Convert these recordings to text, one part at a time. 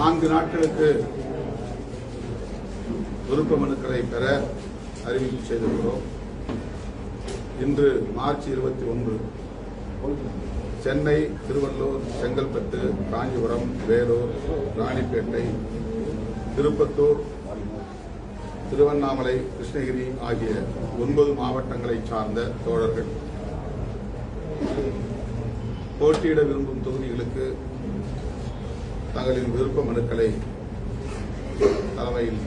4 நாட்களுக்கு விருப்ப மனுக்களை பெற அறிவிப்பு செய்திருக்கிறோம். இன்று மார்ச் 21 சென்னை, திருவள்ளூர், செங்கல்பட்டு, காஞ்சிபுரம், வேலூர், ராணிப்பேட்டை, திருப்பத்தூர், திருவண்ணாமலை, கிருஷ்ணகிரி ஆகிய 9 மாவட்டங்களை சார்ந்த தோழர்கள் போட்டியிட விரும்பும் தொகுதிகளுக்கு தங்களின் விருப்ப மனுக்களை தலைமையில்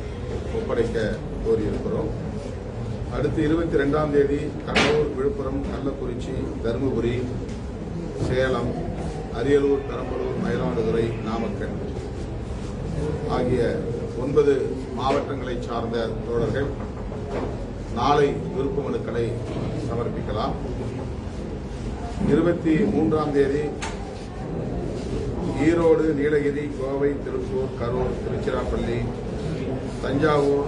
ஒப்படைக்க கோரியிருக்கிறோம். அடுத்து 22ஆம் தேதி கடலூர், விழுப்புரம், கள்ளக்குறிச்சி, தருமபுரி, சேலம், அரியலூர், பெரம்பலூர், மயிலாடுதுறை, நாமக்கல் ஆகிய 9 மாவட்டங்களை சார்ந்த தோழர்கள் நாளை விருப்ப மனுக்களை சமர்ப்பிக்கலாம். 23ஆம் தேதி ஈரோடு, நீலகிரி, கோவை, திருப்பூர், கரூர், திருச்சிராப்பள்ளி, தஞ்சாவூர்,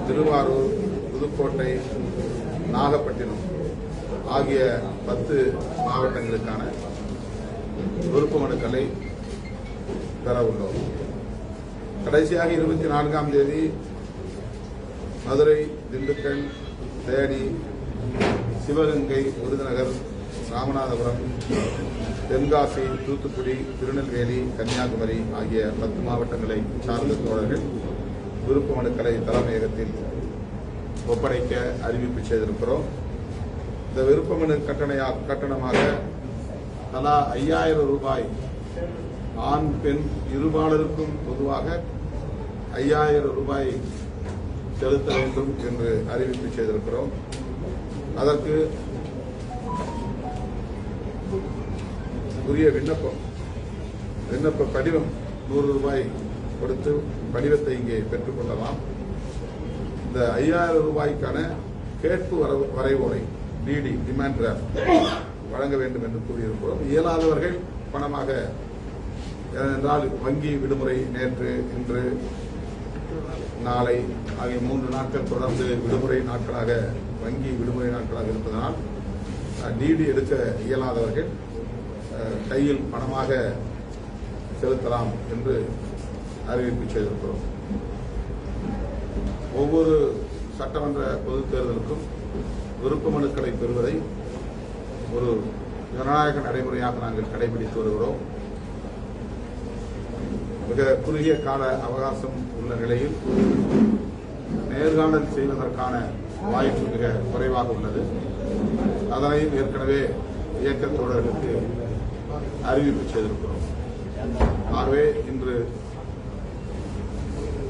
திருவாரூர், புதுக்கோட்டை, நாகப்பட்டினம் ஆகிய 10 மாவட்டங்களுக்கான விருப்ப மனுக்களை பெற உள்ளோம். கடைசியாக 24ஆம் தேதி மதுரை, திண்டுக்கல், தேனி, சிவகங்கை, விருதுநகர், ராமநாதபுரம், தென்காசி, தூத்துக்குடி, திருநெல்வேலி, கன்னியாகுமரி ஆகிய 10 மாவட்டங்களை சார்ந்த தோழர்கள் விருப்ப மனுக்களை தலைமையகத்தில் ஒப்படைக்க அறிவிப்பு செய்திருக்கிறோம். இந்த விருப்ப மனு கட்டணமாக தலா 5000 ரூபாய் ஆண், பெண் இருபாலருக்கும் பொதுவாக 5000 ரூபாய் செலுத்த வேண்டும் என்று அறிவிப்பு செய்திருக்கிறோம். அதற்கு உரிய விண்ணப்ப படிவம் 100 ரூபாய் கொடுத்து படிவத்தை இங்கே பெற்றுக் கொள்ளலாம். இந்த 5000 ரூபாய்க்கான கேட்பு வரைவோலை டிடி டிமாண்ட் டிராஃப்ட் வழங்க வேண்டும் என்று கூறியிருக்கிறோம். இயலாதவர்கள் பணமாக, ஏனென்றால் வங்கி விடுமுறை நேற்று, இன்று, நாளை ஆகிய 3 நாட்கள் தொடர்ந்து விடுமுறை நாட்களாக, வங்கி விடுமுறை நாட்களாக இருப்பதனால் டிடி எடுக்க இயலாதவர்கள் கையில் பணமாக செலுத்தலாம் என்று அறிவிப்பு செய்திருக்கிறோம். ஒவ்வொரு சட்டமன்ற பொதுத் தேர்தலுக்கும் விருப்ப மனுக்களை பெறுவதை ஒரு ஜனநாயக நடைமுறையாக நாங்கள் கடைபிடித்து வருகிறோம். மிக குறுகிய கால அவகாசம் உள்ள நிலையில் நேர்காணல் செய்வதற்கான வாய்ப்பு மிக குறைவாக உள்ளது. அதனையும் ஏற்கனவே இயக்க தோழர்களுக்கு அறிவிப்பு செய்திருக்கிறோம். ஆகவே இன்று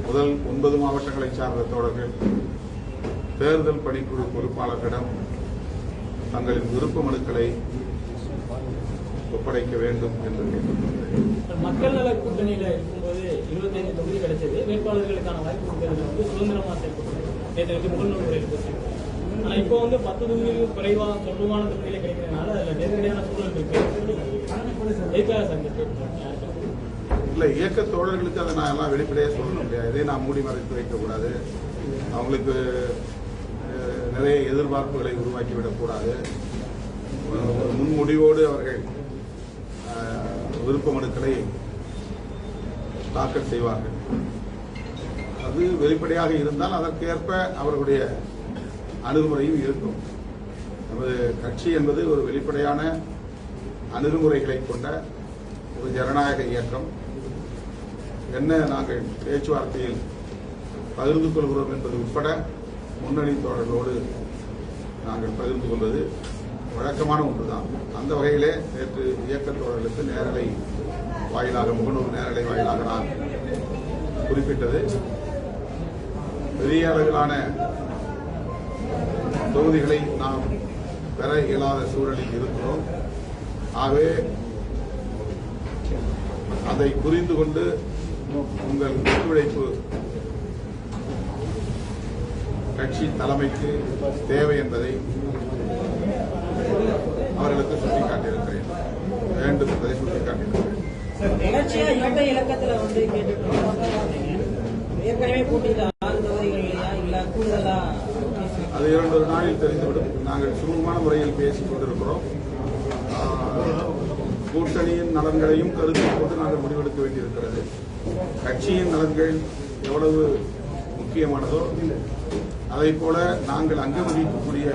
முதல் 9 மாவட்டங்களை சார்ந்த தோழர்கள் தேர்தல் பணிக்குழு பொறுப்பாளர்களிடம் தங்களின் விருப்ப மனுக்களை ஒப்படைக்க வேண்டும் என்று கேட்டுக்கொண்டேன். மக்கள் நல கூட்டணியில் இருக்கும்போது 25 தொகுதி கிடைச்சது. வேட்பாளர்களுக்கான வாய்ப்பு சுதந்திரமாக செயல்பட்டு முகநூல் முறையில் போச்சு. ஆனால் இப்போ 10 தொகுதிகளுக்கு குறைவாக சொந்தமான தொகுதியில கிடைக்கிறதுனால அதில் நெருக்கடியான சூழல் இருக்கு. இல்ல, இயக்க தோழர்களுக்கு அதை நான் எல்லாம் வெளிப்படையாக சொல்லணும் இல்லையா? இதை நான் மூடி மறைத்து வைக்கக்கூடாது. அவங்களுக்கு நிறைய எதிர்பார்ப்புகளை உருவாக்கிவிடக்கூடாது. முன்முடிவோடு அவர்கள் விருப்ப மனுக்களை தாக்கல் செய்வார்கள். அது வெளிப்படையாக இருந்தால் அதற்கு ஏற்ப அவர்களுடைய அணுகுமுறையும் இருக்கும். நமது கட்சி என்பது ஒரு வெளிப்படையான அணுகுமுறைகளை கொண்ட ஒரு ஜனநாயக இயக்கம். என்ன நாங்கள் பேச்சுவார்த்தையில் பகிர்ந்து கொள்கிறோம் என்பது உட்பட முன்னணி தோழர்களோடு நாங்கள் பகிர்ந்து கொள்வது வழக்கமான ஒன்றுதான். அந்த வகையிலே நேற்று இயக்க தோழர்களுக்கு நேரலை வாயிலாக, முகநூல் நேரலை வாயிலாக நான் குறிப்பிட்டது, பெரிய அளவிலான தொகுதிகளை நாம் பெற இயலாத சூழலில் இருக்கிறோம். ஆகவே அதை புரிந்து கொண்டு உங்கள் ஒத்துழைப்பு கட்சி தலைமைக்கு தேவை என்பதை அவர்களுக்கு சுட்டிக்காட்டியிருக்கிறேன். வேண்டும் என்பதை சுட்டிக்காட்டியிருக்கிறேன். அது 2 நாளில் தெரிந்துவிடும். நாங்கள் சுமூகமான முறையில் பேசிக் கொண்டிருக்கிறோம். கூட்டணியின் நலன்களையும் கருத்தில் கொண்டு நாங்கள் முடிவெடுக்க வேண்டியிருக்கிறது. கட்சியின் நலன்கள் எவ்வளவு முக்கியமானதோ அதை போல நாங்கள் அங்கம் வகிக்கக்கூடிய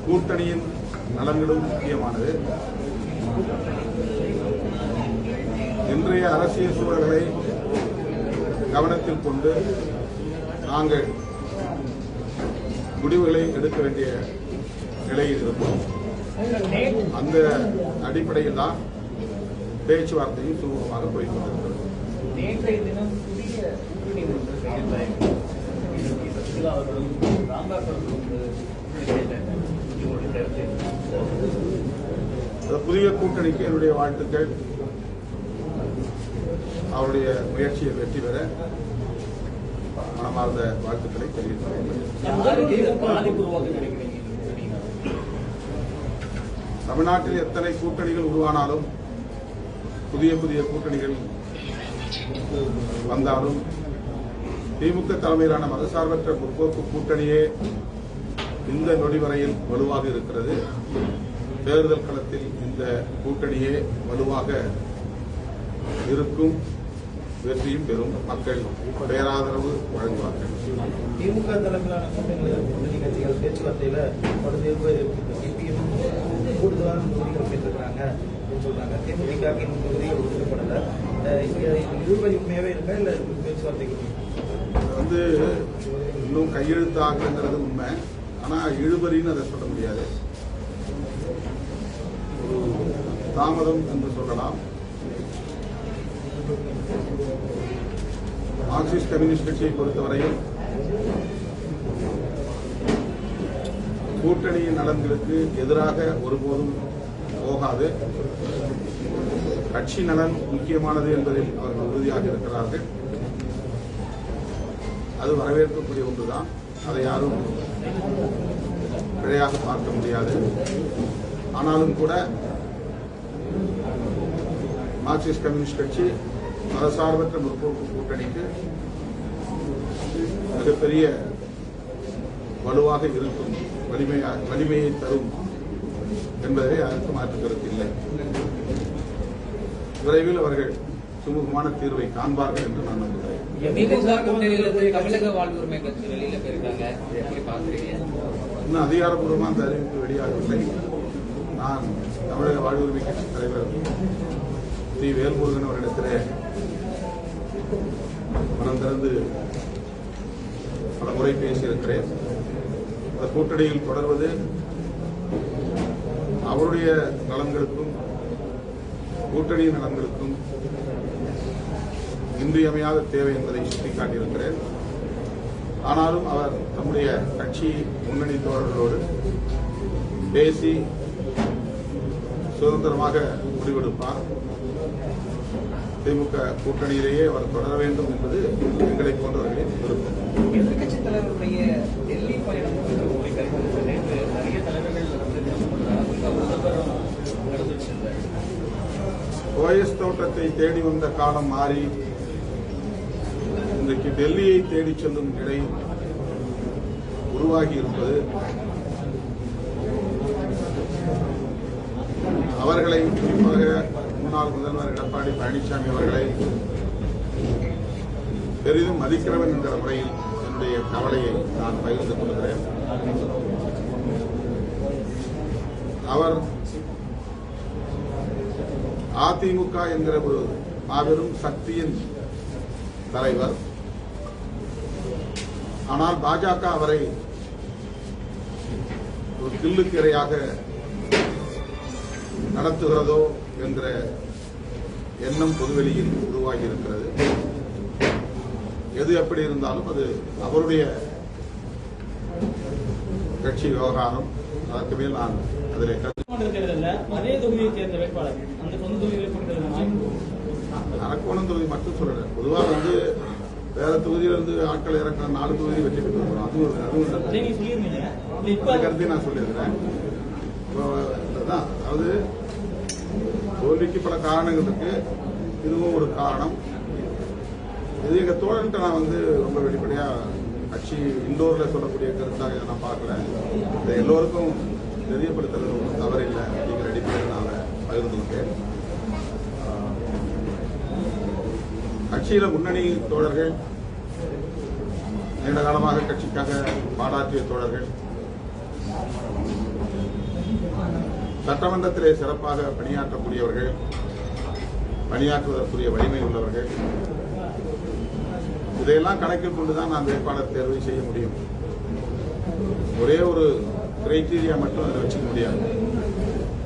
கூட்டணியின் நலன்களும் முக்கியமானது. இன்றைய அரசியல் சூழல்களை கவனத்தில் கொண்டு நாங்கள் முடிவுகளை எடுக்க வேண்டிய நிலையில் இருப்போம். அந்த அடிப்படையில் தான் பேச்சுவார்த்தையும் சுமூகமாக போய்கொண்டிருக்கிறது. நேற்றைய தினம் புதிய கூட்டணி ஒன்று கையெழுத்தாயிருக்கு. புதிய கூட்டணிக்கு என்னுடைய வாழ்த்துக்கள். அவருடைய முயற்சியை வெற்றி பெற மனமார்ந்த வாழ்த்துக்களை தெரிவித்துள்ளேன். தமிழ்நாட்டில் எத்தனை கூட்டணிகள் உருவானாலும் புதிய புதிய கூட்டணிகள் வந்தாலும் திமுக தலைமையிலான மதசார்பற்ற முற்போக்கு கூட்டணியே இந்த நொடி வரையில் வலுவாக இருக்கிறது. தேர்தல் களத்தில் இந்த கூட்டணியே வலுவாக இருக்கும். வெற்றியும் பெறும். மக்கள் பேராதரவு வழங்குவார்கள். திமுக தலைமையிலான கூட்டணி கட்சிகள் பேச்சுவார்த்தையில கூடுதலான தொகுதிகள் பெற்றிருக்காங்க அப்படின்னு சொல்றாங்க. தேமுதிக இன்னும் தொகுதிகள் ஒதுக்கப்படல. இழுபறி உண்மையாவே இருக்கா இல்ல பேச்சுவார்த்தைக்கு இன்னும் கையெழுத்தாகிறது உண்மை. ஆனா இழுபறின்னு அதை சொல்ல முடியாது. ஒரு தாமதம் என்று சொல்லலாம். மார்க்சிஸ்ட் கம்யூனிஸ்ட் கட்சியை பொறுத்தவரையில் கூட்டணியின் நலன்களுக்கு எதிராக ஒருபோதும் போகாது. கட்சி நலன் முக்கியமானது என்பதில் அவர்கள் உறுதியாக இருக்கிறார்கள். அது வரவேற்கக்கூடிய ஒன்றுதான். அதை யாரும் பிழையாக பார்க்க முடியாது. ஆனாலும் கூட மார்க்சிஸ்ட் கம்யூனிஸ்ட் கட்சி மதசார்பற்ற முற்போக்கு கூட்டணிக்கு மிகப்பெரிய வலுவாக இருக்கும், வலிமையை தரும் என்பதை அதற்கு மாற்று கருத்து இல்லை. விரைவில் அவர்கள் சுமூகமான தீர்வை காண்பார்கள் என்று நான் நம்புகிறேன். தமிழக வாழ்வுரிமை கட்சி வெளியில போயிருக்காங்க. இன்னும் அதிகாரப்பூர்வமாக அந்த அறிவிப்பு வெளியாகவில்லை. நான் தமிழக வாழ்வுரிமை கட்சி தலைவர் டி. வேல்முருகன் அவரிடத்திலே மனம் திறந்து பல முறை பேசியிருக்கிறேன். அந்த கூட்டணியில் தொடர்வது அவருடைய நலன்களுக்கும் கூட்டணியின் நலன்களுக்கும் இன்றியமையாத தேவை என்பதை சுட்டிக்காட்டியிருக்கிறேன். ஆனாலும் அவர் நம்முடைய கட்சி முன்னணி தோழர்களோடு பேசி சுதந்திரமாக முடிவெடுப்பார். திமுக கூட்டணியிலேயே அவர் தொடர வேண்டும் என்பது எங்களை போன்றவர்களின் விருப்பம். எதிர்கட்சித் தலைவருடைய டெல்லி பயணம் நேற்று நிறைய தலைவர்கள் ஓஎஸ் தோட்டத்தை தேடி வந்த காலம் மாறி இன்றைக்கு டெல்லியை தேடிச் செல்லும் நிலை உருவாகி இருப்பது அவர்களை குறிப்பாக முன்னாள் முதல்வர் எடப்பாடி பழனிசாமி அவர்களை பெரிதும் மதிக்கிறவன் என்கிற முறையில் என்னுடைய கவலையை நான் பகிர்ந்து கொள்கிறேன். அவர் அதிமுக என்கிற ஒரு மாபெரும் சக்தியின் தலைவர். ஆனால் பாஜக அவரை ஒரு கில்லுக்கு இரையாக நடத்துகிறதோ என்ற எண்ணம் பொதுவெளியில் உருவாகி இருக்கிறது. எது எப்படி இருந்தாலும் அது அவருடைய கட்சி விவகாரம். அதற்கு மேல் நான் அதில் தேர்தலில் அதே தொகுதியை சேர்ந்த வேட்பாளர் அந்த சொந்த தொகுதியில் அரக்கோணம் தொகுதி மட்டும் சொல்லல. பொதுவாக வேற தொகுதியிலிருந்து ஆட்கள் இறக்கிற 4 தொகுதி வெற்றி பெற்றிருக்கிறோம். அதுவும் கருத்தை நான் சொல்லியிருக்கிறேன். அதாவது தோல்விக்கு பல காரணங்கள் இருக்கு. இதுவும் ஒரு காரணம். இது எங்க தோழன்ட்ட நான் ரொம்ப வெளிப்படையா கட்சி இண்டோர்ல சொல்லக்கூடிய கருத்தாக இதை நான் பார்க்கல. இதை எல்லோருக்கும் தெரியப்படுத்துறது ஒன்றும் தவறில்லை அப்படிங்கிற அடிப்படையில் நான் பகிர்ந்து கொண்டேன். கட்சியில முன்னணி தோழர்கள், நீண்ட காலமாக கட்சிக்காக பாடாற்றிய தோழர்கள், சட்டமன்றத்திலே சிறப்பாக பணியாற்றக்கூடியவர்கள், பணியாற்றுவதற்குரிய வலிமை உள்ளவர்கள், இதையெல்லாம் கணக்கில் கொண்டுதான் நான் வேட்பாளர் தேர்வை செய்ய முடியும். ஒரே ஒரு கிரைட்டீரியா மட்டும் அதை வச்சுக்க முடியாது.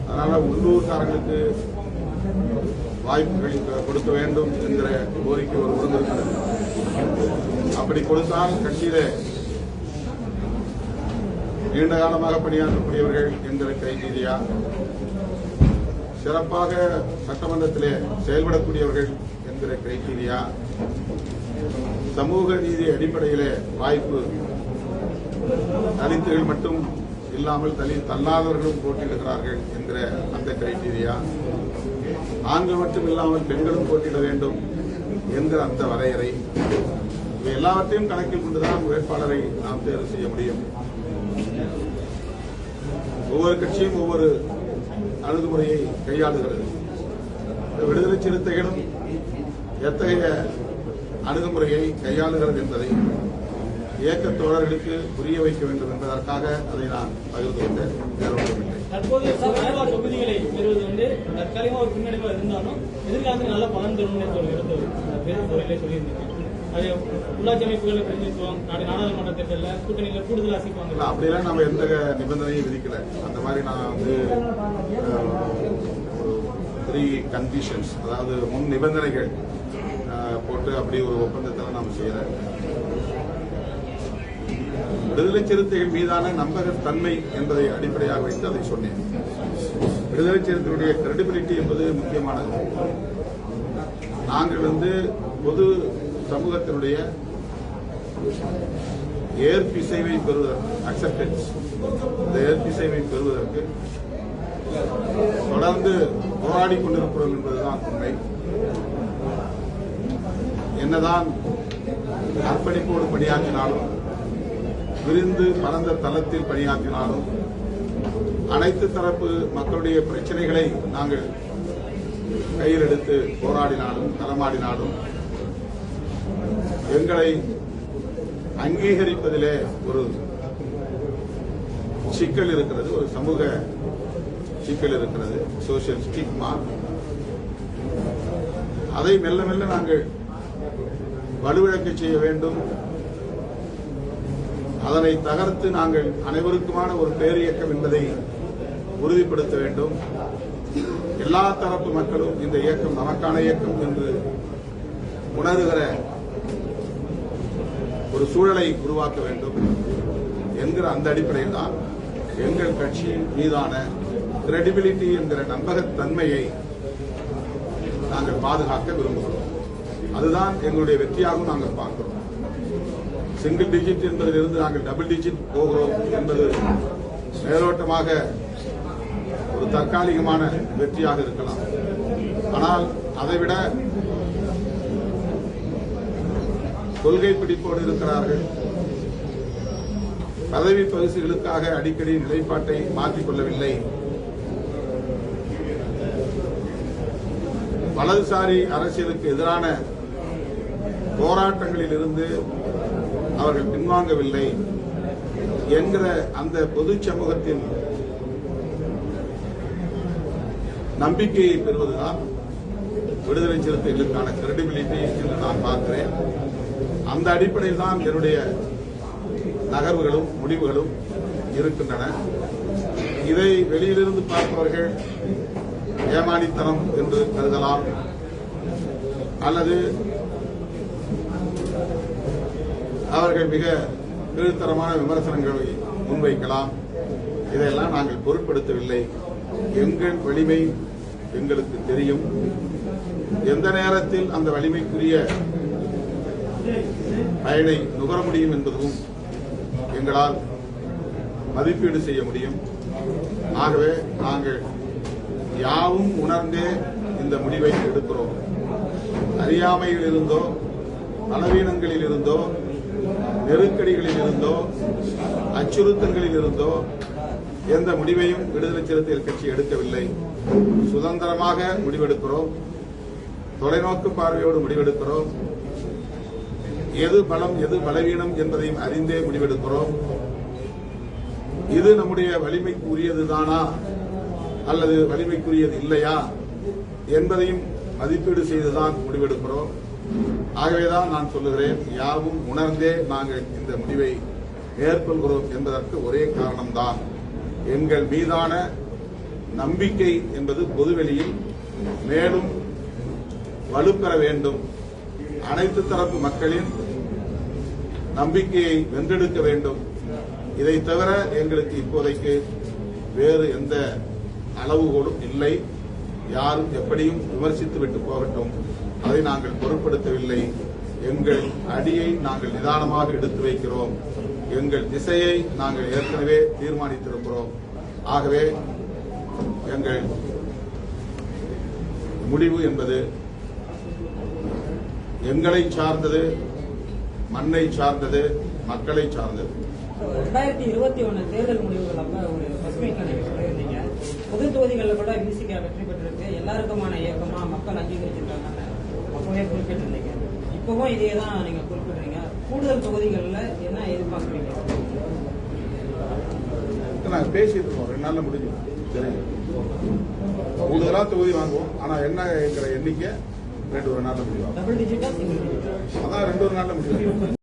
அதனால உள்ளூர்காரங்களுக்கு வாய்ப்புகள் கொடுக்க வேண்டும் என்கிற கோரிக்கை ஒரு புறம் இருக்கிறது. அப்படி கொடுத்தால் கட்சியில நீண்ட காலமாக பணியாற்றக்கூடியவர்கள் என்கிற கிரைட்டீரியா, சிறப்பாக சட்டமன்றத்திலே செயல்படக்கூடியவர்கள் என்கிற கிரைட்டீரியா, சமூக நீதி அடிப்படையிலே வாய்ப்பு தலித்துகள் மட்டும் இல்லாமல் தலித் அல்லாதவர்களும் போட்டியிடுகிறார்கள் என்கிற அந்த கிரைட்டீரியா, ஆண்கள் மட்டும் இல்லாமல் பெண்களும் போட்டியிட வேண்டும் என்கிற அந்த வரையறை, இவை எல்லாவற்றையும் கணக்கில் கொண்டுதான் வேட்பாளரை நாம் தேர்வு செய்ய முடியும். ஒவ்வொரு கட்சியும் ஒவ்வொரு அணுகுமுறையை கையாளுகிறது. விடுதலை சிறுத்தைகளும் எத்தகைய அணுகுமுறையை கையாளுகிறது என்பதை இயக்க தோழர்களுக்கு புரிய வைக்க வேண்டும் என்பதற்காக அதை நான் பகிர்ந்து கொண்டேன். வேற ஒன்றுமில்லை. தற்போது சட்டமன்ற தொகுதிகளை பெறுவது தற்காலிகமாக ஒரு பின்னடைவாக இருந்தாலும் எதிர்காலத்தில் நல்ல பலன் தரும் சொல்லியிருந்தீங்க. அது உள்ளாட்சி அமைப்புகளை பிரதிநிதித்துவம், நாடாளுமன்ற தேர்தலில் கூட்டணியில் கூடுதல் ஆசிப்பாங்க. அப்படியெல்லாம் நம்ம எந்த நிபந்தனையும் விதிக்கல. அந்த மாதிரி நான் வந்து ப்ரீ கண்டிஷன்ஸ், அதாவது முன் நிபந்தனைகள் போட்டு அப்படி ஒரு ஒப்பந்தத்தில் நாம் செய்யறேன். விடுதலை சிறுத்தைகள் மீதான நம்பகத்தன்மை என்பதை அடிப்படையாக வைத்து அதை சொன்னேன். விடுதலை சிறுத்தைகளுடைய கிரெடிபிலிட்டி என்பது முக்கியமானது. நாங்கள் வந்து பொது சமூகத்தினுடைய ஏற்பிசைவை பெறுவதற்கு, அக்செப்டன்ஸ், இந்த ஏற்பிசைவை பெறுவதற்கு தொடர்ந்து போராடி கொண்டிருக்கிறோம் என்பதுதான் உண்மை. என்னதான் அர்ப்பணிப்போடு பணியாற்றினாலும், விரிந்து பரந்த தளத்தில் பணியாற்றினாலும், அனைத்து தரப்பு மக்களுடைய பிரச்சனைகளை நாங்கள் கையில் எடுத்து போராடினாலும், களமாடினாலும், எங்களை அங்கீகரிப்பதிலே ஒரு சிக்கல் இருக்கிறது, ஒரு சமூக சிக்கல் இருக்கிறது, சோசியல் ஸ்டிக்மா. அதை மெல்ல மெல்ல நாங்கள் வலுவிழக்க செய்ய வேண்டும். அதனை தகர்த்து நாங்கள் அனைவருக்குமான ஒரு பேரியக்கம் என்பதை உறுதிப்படுத்த வேண்டும். எல்லா தரப்பு மக்களும் இந்த இயக்கம் நமக்கான இயக்கம் என்று உணர்கிற ஒரு சூழலை உருவாக்க வேண்டும் என்கிற அந்த அடிப்படையில் தான் எங்கள் கட்சி மீதான கிரெடிபிலிட்டி என்கிற நம்பகத்தன்மையை நாங்கள் பாதுகாக்க விரும்புகிறோம். அதுதான் எங்களுடைய வெற்றியாகவும் நாங்கள் பார்க்கிறோம். சிங்கிள் டிஜிட் என்பதிலிருந்து நாங்கள் டபுள் டிஜிட் போகிறோம் என்பது மேலோட்டமாக ஒரு தற்காலிகமான வெற்றியாக இருக்கலாம். ஆனால் அதைவிட கொள்கை பிடிப்போடு இருக்கிறார்கள். பதவி பரிசுகளுக்காக அடிக்கடி நிலைப்பாட்டை மாற்றிக்கொள்ளவில்லை. வலதுசாரி அரசியலுக்கு எதிரான போராட்டங்களில் இருந்து அவர்கள் பின்வாங்கவில்லை என்கிற அந்த பொது சமூகத்தின் நம்பிக்கையை பெறுவதுதான் விடுதலை சிறுத்தைகளுக்கான கிரெடிபிலிட்டி என்று நான் பார்க்கிறேன். அந்த அடிப்படையில் தான் என்னுடைய நகர்வுகளும் முடிவுகளும் இருக்கின்றன. இதை வெளியிலிருந்து பார்ப்பவர்கள் ஏமாளித்தனம் என்று கருதலாம், அல்லது அவர்கள் மிக கீழ்த்தரமான விமர்சனங்களை முன்வைக்கலாம். இதையெல்லாம் நாங்கள் பொருட்படுத்தவில்லை. எங்கள் வலிமை எங்களுக்கு தெரியும். எந்த நேரத்தில் அந்த வலிமைக்குரிய பயனை நுகர முடியும் என்பதும் எங்களால் மதிப்பீடு செய்ய முடியும். ஆகவே நாங்கள் யாவும் உணர்ந்தே இந்த முடிவை எடுக்கிறோம். அறியாமையில் இருந்தோ, பலவீனங்களில் இருந்தோ, நெருக்கடிகளில் இருந்தோ, அச்சுறுத்தல்களில் இருந்தோ எந்த முடிவையும் விடுதலை சிறுத்தைகள் கட்சி எடுக்கவில்லை. சுதந்திரமாக முடிவெடுக்கிறோம். தொலைநோக்கு பார்வையோடு முடிவெடுக்கிறோம். எது பலம் எது பலவீனம் என்பதையும் அறிந்தே முடிவெடுக்கிறோம். இது நம்முடைய வலிமைக்கு உரியதுதானா அல்லது வலிமைக்குரியது இல்லையா என்பதையும் மதிப்பீடு செய்துதான் முடிவெடுக்கிறோம். ஆகவேதான் நான் சொல்லுகிறேன், யாவும் உணர்ந்தே நாங்கள் இந்த முடிவை மேற்கொள்கிறோம் என்பதற்கு ஒரே காரணம்தான் எங்கள் மீதான நம்பிக்கை என்பது பொதுவெளியில் மேலும் வலுப்பெற வேண்டும். அனைத்து தரப்பு மக்களின் நம்பிக்கையை வென்றெடுக்க வேண்டும். இதை தவிர எங்களுக்கு இப்போதைக்கு வேறு எந்த அளவுகோலும் இல்லை. யாரும் எப்படியும் விமர்சித்து விட்டு போகட்டும், அதை நாங்கள் பொருட்படுத்தவில்லை. எங்கள் அடியை நாங்கள் நிதானமாக எடுத்து வைக்கிறோம். எங்கள் திசையை நாங்கள் ஏற்கனவே தீர்மானித்திருக்கிறோம். ஆகவே எங்கள் முடிவு என்பது எங்களை சார்ந்தது, மண்ணை சார்ந்தது, மக்களை சார்ந்தது. 2021 தேர்தல் முடிவுகள் அப்ப ஒரு பிரஸ் மீட்ல நீங்க சொல்லியிருந்தீங்க, பொது தொகுதிகளில் கூட விசிக வெற்றி பெற்றிருக்கு, எல்லாருக்குமான இயக்கமா மக்கள் அங்கீகரிச்சிருக்காங்க அப்பவே குறிப்பிட்டிருந்தீங்க. இப்பவும் இதே தான் நீங்க குறிப்பிடுறீங்க. கூடுதல் தொகுதிகளில் என்ன எதிர்பார்க்குறீங்க? நாங்கள் பேசிட்டு இருக்கோம், 2 நாள்ல முடிஞ்சிடும். சரி, கூடுதலா தொகுதி வாங்குவோம். ஆனா என்ன என்கிற எண்ணிக்கை 2 நாள்ல முடியும். டபுள் டிஜிட்டா சிங்கிள் டிஜிட்டா? அதான் 2 நாள்ல முடியும்.